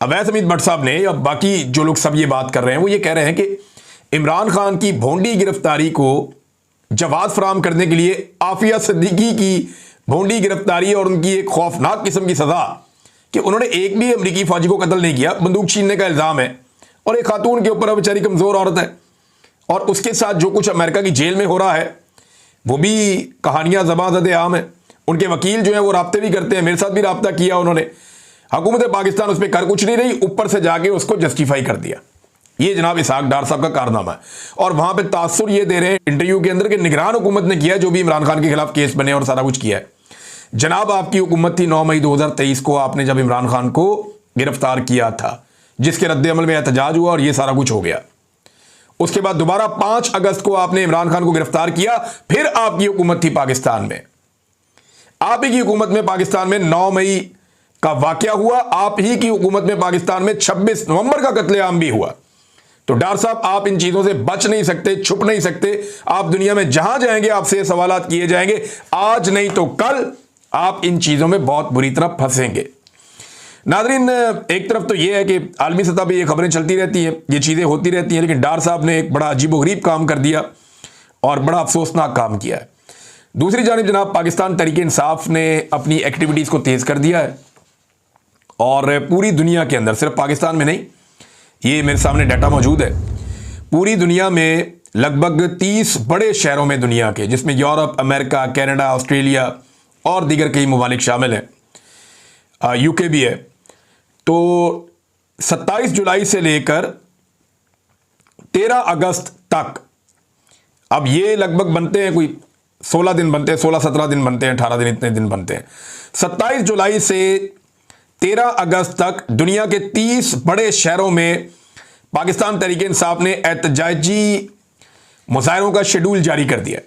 अवैध हमीद भट्ट साहब ने या बाकी जो लोग सब ये बात कर रहे हैं वो ये कह रहे हैं कि इमरान खान की भोंडी गिरफ्तारी को जवाब फराहम करने के लिए आफिया सिद्दीकी की भोंडी गिरफ्तारी और उनकी एक खौफनाक किस्म की सजा कि उन्होंने एक भी अमरीकी फौजी को कत्ल नहीं किया, बंदूक छीनने का इल्जाम है और एक खातून के ऊपर बेचारी कमजोर औरत है और उसके साथ जो कुछ अमेरिका की जेल में हो रहा है वो भी कहानियां ज़बान आम है। उनके वकील जो है वो राब्ते भी करते हैं, मेरे साथ भी राब्ता किया उन्होंने। हुकूमत पाकिस्तान उस पर कर कुछ नहीं रही, ऊपर से जाके उसको जस्टिफाई कर दिया। ये जनाब इसहाक डार साहब का कारनामा है और वहां पे तासुर ये दे रहे हैं इंटरव्यू के अंदर कि निगरान हुकूमत ने किया जो भी इमरान खान के खिलाफ केस बने और सारा कुछ किया है। जनाब आपकी हुकूमत थी 9 मई 2023 को, आपने जब इमरान खान को गिरफ्तार किया था जिसके रद्द-ए-अमल में एहतजाज हुआ और ये सारा कुछ हो गया। उसके बाद दोबारा 5 अगस्त को आपने इमरान खान को गिरफ्तार किया, फिर आपकी हुकूमत थी पाकिस्तान में। आप ही की हुकूमत में पाकिस्तान में 9 मई का वाकया हुआ, आप ही की हुकूमत में पाकिस्तान में 26 नवंबर का कत्लेआम भी हुआ। तो डार साहब आप इन चीजों से बच नहीं सकते, छुप नहीं सकते। आप दुनिया में जहां जाएंगे आपसे सवालात किए जाएंगे, आज नहीं तो कल आप इन चीजों में बहुत बुरी तरह फंसेंगे। नाज़रीन, एक तरफ तो यह है कि आलमी सतह पर ये खबरें चलती रहती हैं, ये चीजें होती रहती हैं, लेकिन डार साहब ने एक बड़ा अजीबोगरीब काम कर दिया और बड़ा अफसोसनाक काम किया है। दूसरी जानिब जनाब पाकिस्तान तहरीक इंसाफ ने अपनी एक्टिविटीज को तेज कर दिया है और पूरी दुनिया के अंदर, सिर्फ पाकिस्तान में नहीं, ये मेरे सामने डाटा मौजूद है, पूरी दुनिया में लगभग 30 बड़े शहरों में दुनिया के, जिसमें यूरोप, अमेरिका, कनाडा, ऑस्ट्रेलिया और दीगर कई ममालिक शामिल हैं, यूके भी है। तो 27 जुलाई से लेकर 13 अगस्त तक, अब ये लगभग बनते हैं कोई 16 दिन बनते हैं, 16-17 दिन बनते हैं, 18 दिन, इतने दिन बनते हैं। 27 जुलाई से 13 अगस्त तक दुनिया के 30 बड़े शहरों में पाकिस्तान तहरीक इंसाफ ने एहतजाजी मुजाहरों का शेड्यूल जारी कर दिया।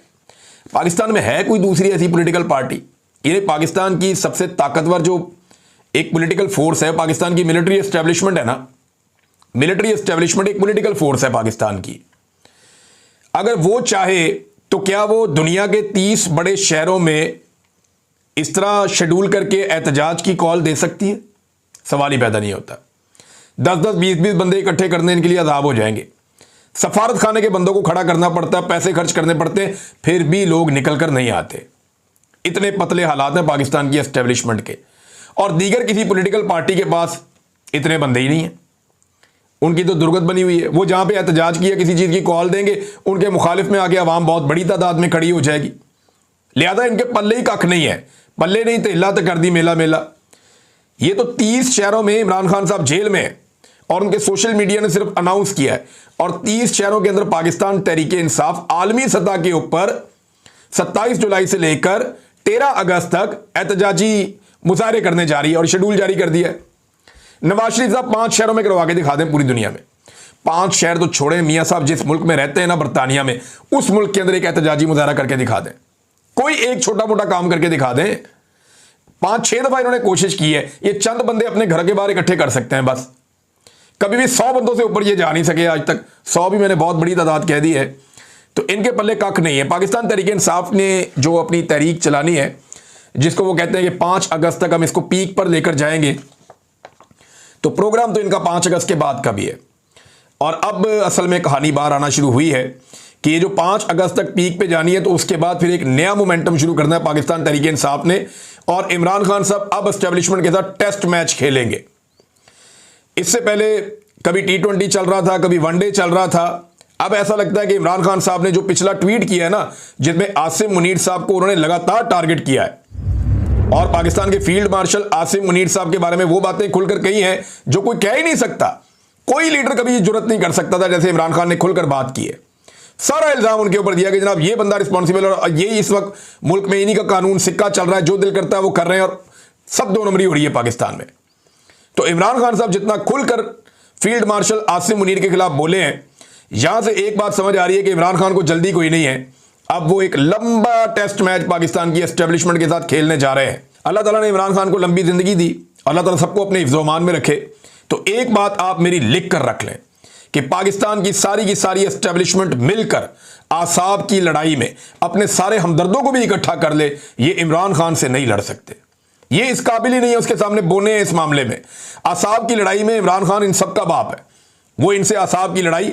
पाकिस्तान में है कोई दूसरी ऐसी पॉलिटिकल पार्टी? ये पाकिस्तान की सबसे ताकतवर जो एक पॉलिटिकल फोर्स है, पाकिस्तान की मिलिट्री एस्टेब्लिशमेंट है ना, मिलिट्री एस्टेब्लिशमेंट एक पॉलिटिकल फोर्स है पाकिस्तान की। अगर वो चाहे तो क्या वो दुनिया के 30 बड़े शहरों में इस तरह शेड्यूल करके एहतजाज की कॉल दे सकती है? सवाल ही पैदा नहीं होता। 10-10, 20-20 बंदे इकट्ठे करने इनके लिए अजाब हो जाएंगे। सफारत खाने के बंदों को खड़ा करना पड़ता है, पैसे खर्च करने पड़ते हैं, फिर भी लोग निकल कर नहीं आते। इतने पतले हालात हैं पाकिस्तान की एस्टेब्लिशमेंट के और दीगर किसी पॉलिटिकल पार्टी के पास इतने बंदे ही नहीं हैं। उनकी तो दुर्गत बनी हुई है। वो जहां पे एहतजाज किया किसी चीज की कॉल देंगे, उनके मुखालिफ में आके अवाम बहुत बड़ी तादाद में खड़ी हो जाएगी। लिहाजा इनके पल्ले ही कख नहीं है, पल्ले नहीं तो हिला तो कर दी मेला मेला। ये तो 30 शहरों में इमरान खान साहब जेल में है और उनके सोशल मीडिया ने सिर्फ अनाउंस किया है और 30 शहरों के अंदर पाकिस्तान तहरीक इंसाफ आलमी सतह के ऊपर 27 जुलाई से लेकर 13 अगस्त तक एहतजाजी मुजाहरे करने जा रही है और शेड्यूल जारी कर दिया है। नवाज शरीफ साहब 5 शहरों में करवा के दिखा दें पूरी दुनिया में। 5 शहर तो छोड़े, मियां साहब जिस मुल्क में रहते हैं ना, बरतानिया में, उस मुल्क के अंदर एक एहतजाजी मुजाहरा करके दिखा दें। कोई एक छोटा मोटा काम करके दिखा दें। 5-6 दफा इन्होंने कोशिश की है। ये चंद बंदे अपने घर के बाहर इकट्ठे कर सकते हैं बस। कभी भी 100 बंदों से ऊपर ये जा नहीं सके आज तक। 100 भी मैंने बहुत बड़ी तादाद कह दी है। तो इनके पल्ले कख नहीं है। पाकिस्तान तहरीक इंसाफ ने जो अपनी तहरीक चलानी है, जिसको वो कहते हैं कि 5 अगस्त तक हम इसको पीक पर लेकर जाएंगे, तो प्रोग्राम तो इनका 5 अगस्त के बाद का भी है। और अब असल में कहानी बाहर आना शुरू हुई है कि ये जो 5 अगस्त तक पीक पे जानी है, तो उसके बाद फिर एक नया मोमेंटम शुरू करना है पाकिस्तान तहरीक इंसाफ ने और इमरान खान साहब अब एस्टेब्लिशमेंट के साथ टेस्ट मैच खेलेंगे। इससे पहले कभी T20 चल रहा था, कभी वनडे चल रहा था। अब ऐसा लगता है कि इमरान खान साहब ने जो पिछला ट्वीट किया है ना, जिसमें आसिम मुनीर साहब को उन्होंने लगातार टारगेट किया है और पाकिस्तान के फील्ड मार्शल आसिम मुनीर साहब के बारे में वो बातें खुलकर कही हैं जो कोई कह ही नहीं सकता। कोई लीडर कभी जुर्रत नहीं कर सकता था जैसे इमरान खान ने खुलकर बात की है। सारा इल्जाम उनके ऊपर दिया कि जनाब ये बंदा रिस्पॉन्सिबल और ये इस वक्त मुल्क में इन्हीं का कानून सिक्का चल रहा है, जो दिल करता है वो कर रहे हैं और सब 2 नंबरी हो रही है पाकिस्तान में। तो इमरान खान साहब जितना खुलकर फील्ड मार्शल आसिम मुनीर के खिलाफ बोले हैं, यहां से एक बात समझ आ रही है कि इमरान खान को जल्दी कोई नहीं है। अब वो एक लंबा टेस्ट मैच पाकिस्तान की एस्टेब्लिशमेंट के साथ खेलने जा रहे हैं। अल्लाह ताला ने इमरान खान को लंबी जिंदगी दी, अल्लाह ताला सबको अपने हिफ्ज़-ओ-मान में रखे। तो एक बात आप मेरी लिख कर रख लें कि पाकिस्तान की सारी एस्टेब्लिशमेंट मिलकर आसाब की लड़ाई में अपने सारे हमदर्दों को भी इकट्ठा कर ले, ये इमरान खान से नहीं लड़ सकते। ये इस काबिल ही नहीं है उसके सामने बोने इस मामले में। असाब की लड़ाई में इमरान खान इन सबका बाप है, वो इनसे असाब की लड़ाई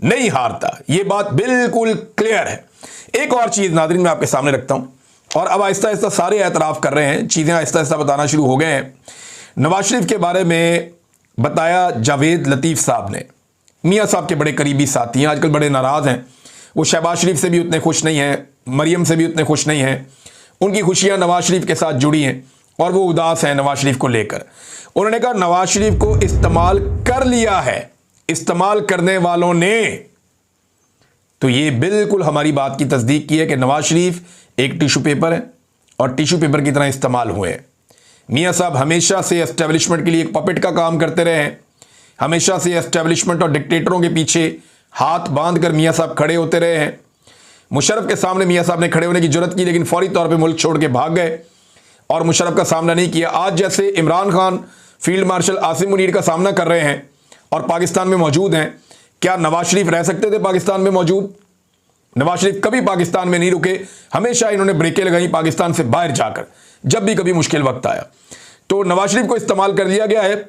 नहीं हारता, ये बात बिल्कुल क्लियर है। एक और चीज नाज़रीन मैं आपके सामने रखता हूं, और अब आहिस्ता आहिस्ता सारे एतराफ़ कर रहे हैं, चीजें आहिस्ता आहिस्ता बताना शुरू हो गए हैं। नवाज शरीफ के बारे में बताया जावेद लतीफ़ साहब ने, मियाँ साहब के बड़े करीबी साथी हैं, आजकल बड़े नाराज़ हैं। वो शहबाज शरीफ से भी उतने खुश नहीं हैं, मरियम से भी उतने खुश नहीं हैं। उनकी खुशियां नवाज शरीफ के साथ जुड़ी हैं और वो उदास हैं नवाज शरीफ को लेकर। उन्होंने कहा नवाज शरीफ को इस्तेमाल कर लिया है इस्तेमाल करने वालों ने। तो ये बिल्कुल हमारी बात की तस्दीक की है कि नवाज शरीफ एक टिश्यू पेपर है और टिश्यू पेपर की तरह इस्तेमाल हुए हैं। मियाँ साहब हमेशा से एस्टेब्लिशमेंट के लिए एक पपेट का काम करते रहे हैं, हमेशा से एस्टेब्लिशमेंट और डिक्टेटरों के पीछे हाथ बांध कर मियाँ साहब खड़े होते रहे हैं। मुशर्रफ के सामने मियाँ साहब ने खड़े होने की जरूरत की, लेकिन फौरी तौर पे मुल्क छोड़ के भाग गए और मुशर्रफ का सामना नहीं किया। आज जैसे इमरान खान फील्ड मार्शल आसिम मुनीर का सामना कर रहे हैं और पाकिस्तान में मौजूद हैं, क्या नवाज शरीफ रह सकते थे पाकिस्तान में मौजूद? नवाज शरीफ कभी पाकिस्तान में नहीं रुके, हमेशा इन्होंने ब्रेकें लगाई पाकिस्तान से बाहर जाकर, जब भी कभी मुश्किल वक्त आया। तो नवाज शरीफ को इस्तेमाल कर लिया गया है,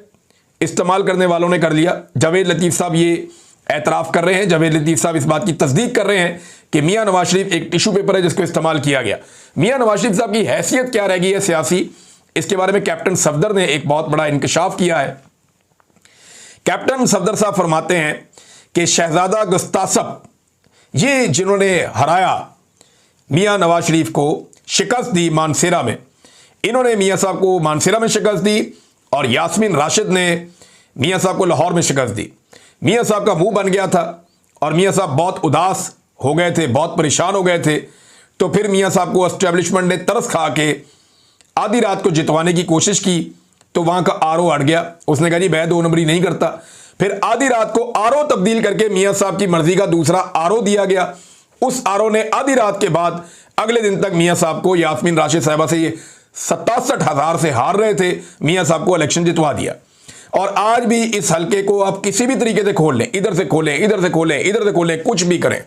इस्तेमाल करने वालों ने कर लिया। जावेद लतीफ़ साहब ये एतराफ़ कर रहे हैं, जावेद लतीफ़ साहब इस बात की तस्दीक कर रहे हैं कि मियाँ नवाज शरीफ एक टिश्यू पेपर है जिसको इस्तेमाल किया गया। मियाँ नवाज शरीफ साहब की हैसियत क्या रह गई है सियासी, इसके बारे में कैप्टन सफदर ने एक बहुत बड़ा इंकशाफ किया है। कैप्टन सफदर साहब फरमाते हैं कि शहजादा गुस्तासब, ये जिन्होंने हराया मियाँ नवाज शरीफ को, शिकस्त दी मानसेरा में, इन्होंने मियाँ साहब को मानसेरा में शिकस्त दी और यास्मीन राशिद ने मियाँ साहब को लाहौर में शिकस्त दी। मियाँ साहब का मुंह बन गया था और मियाँ साहब बहुत उदास हो गए थे, बहुत परेशान हो गए थे। तो फिर मियाँ साहब को एस्टेब्लिशमेंट ने तरस खा के आधी रात को जितवाने की कोशिश की, तो वहाँ का आरओ अड़ गया, उसने कहा जी मैं 2 नंबरी नहीं करता। फिर आधी रात को आरओ तब्दील करके मियाँ साहब की मर्जी का दूसरा आरओ दिया गया। उस आरओ ने आधी रात के बाद अगले दिन तक मियाँ साहब को, यास्मीन राशिद साहबा से, ये 67,000 से हार रहे थे, मियाँ साहब को इलेक्शन जितवा दिया। और आज भी इस हल्के को आप किसी भी तरीके से खोल लें, इधर से खोलें, इधर से खोलें, इधर से खोलें, कुछ भी करें,